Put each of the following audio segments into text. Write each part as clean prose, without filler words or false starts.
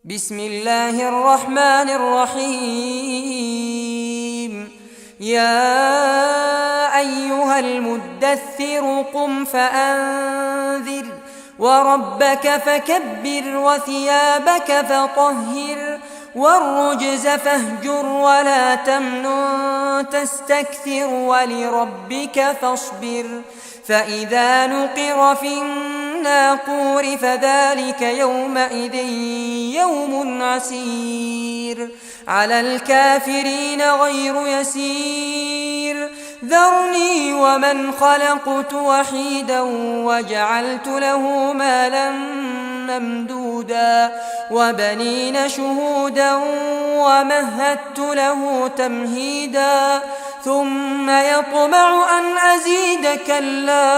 بسم الله الرحمن الرحيم. يا أيها المدثر قم فأنذر وربك فكبر وثيابك فطهر والرجز فاهجر ولا تمنن تستكثر ولربك فاصبر فإذا نقر في الناقور فذلك يومئذ يوم عسير على الكافرين غير يسير. ذرني ومن خلقت وحيدا وجعلت له مالا ممدودا وبنين شهودا ومهدت له تمهيدا ثم يطمع أن أزيد كلا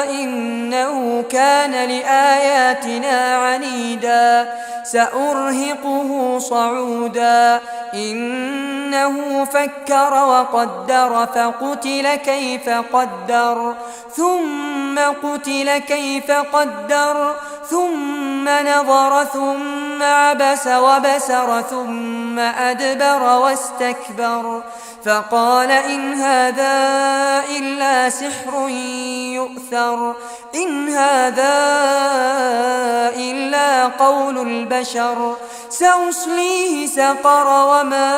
إنه كان لآياتنا عنيدا سأرهقه صعودا إنه فكر وقدر فقتل كيف قدر ثم قتل كيف قدر ثم نظر ثم عبس وبسر ثم أدبر واستكبر فقال إن هذا إلا سحر يؤثر إن هذا إلا قول البشر سأصليه سقر وما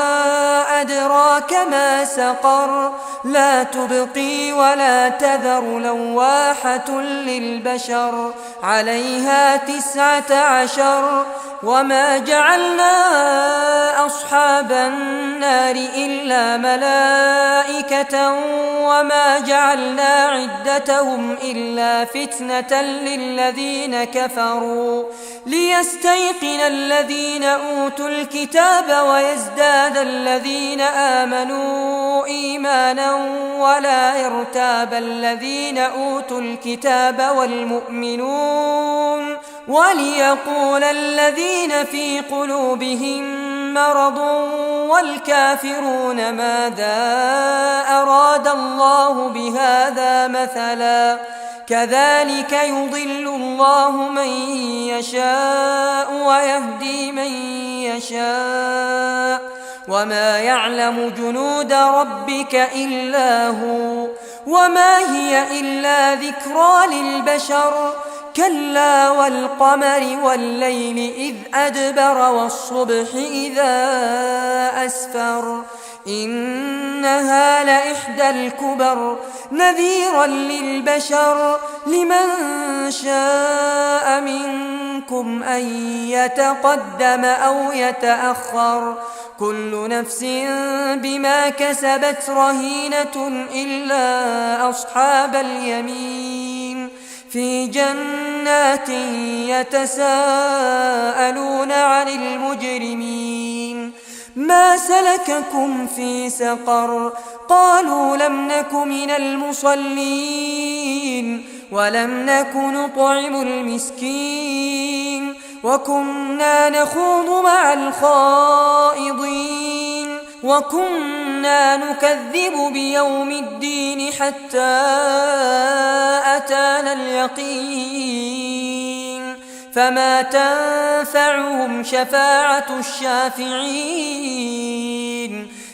أدراك ما سقر لا تبقي ولا تذر لواحة للبشر عليها 19 وما جعلنا أصحاب النار إلا ملائكة وما جعلنا عدتهم إلا فتنة للذين كفروا ليستيقن الذين أوتوا الكتاب ويزداد الذين آمنوا إيمانا ولا يرتاب الذين أوتوا الكتاب والمؤمنون وليقول الذين في قلوبهم مرض والكافرون ماذا أراد الله بهذا مثلا كذلك يضل الله من يشاء ويهدي من يشاء وما يعلم جنود ربك إلا هو وما هي إلا ذكرى للبشر كلا والقمر والليل إذ أدبر والصبح إذا أسفر إنها لإحدى الكبر نذيرا للبشر لمن شاء منكم أن يتقدم أو يتأخر كل نفس بما كسبت رهينة إلا أصحاب اليمين في جنات يتساءلون عن المجرمين ما سلككم في سقر قالوا لم نك من المصلين ولم نك نطعم المسكين وكنا نخوض مع الخائضين وكنا نكذب بيوم الدين حتى أتانا اليقين فما تنفعهم شفاعة الشافعين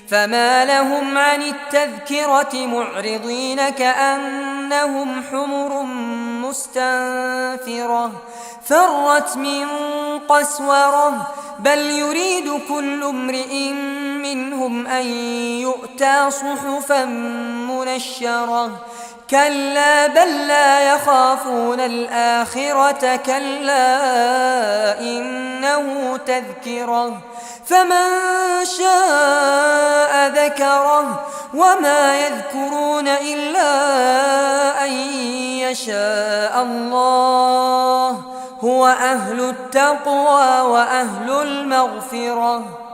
فما لهم عن التذكرة معرضين كأنهم حمر مستنفرة فرت من قسورة بل يريد كل امرئ منهم أن يؤتى صحفا منشرة كلا بل لا يخافون الآخرة كلا إنه تذكرة فمن شاء ذكره وما يذكرون إلا أن يشاء الله هو أهل التقوى وأهل المغفرة.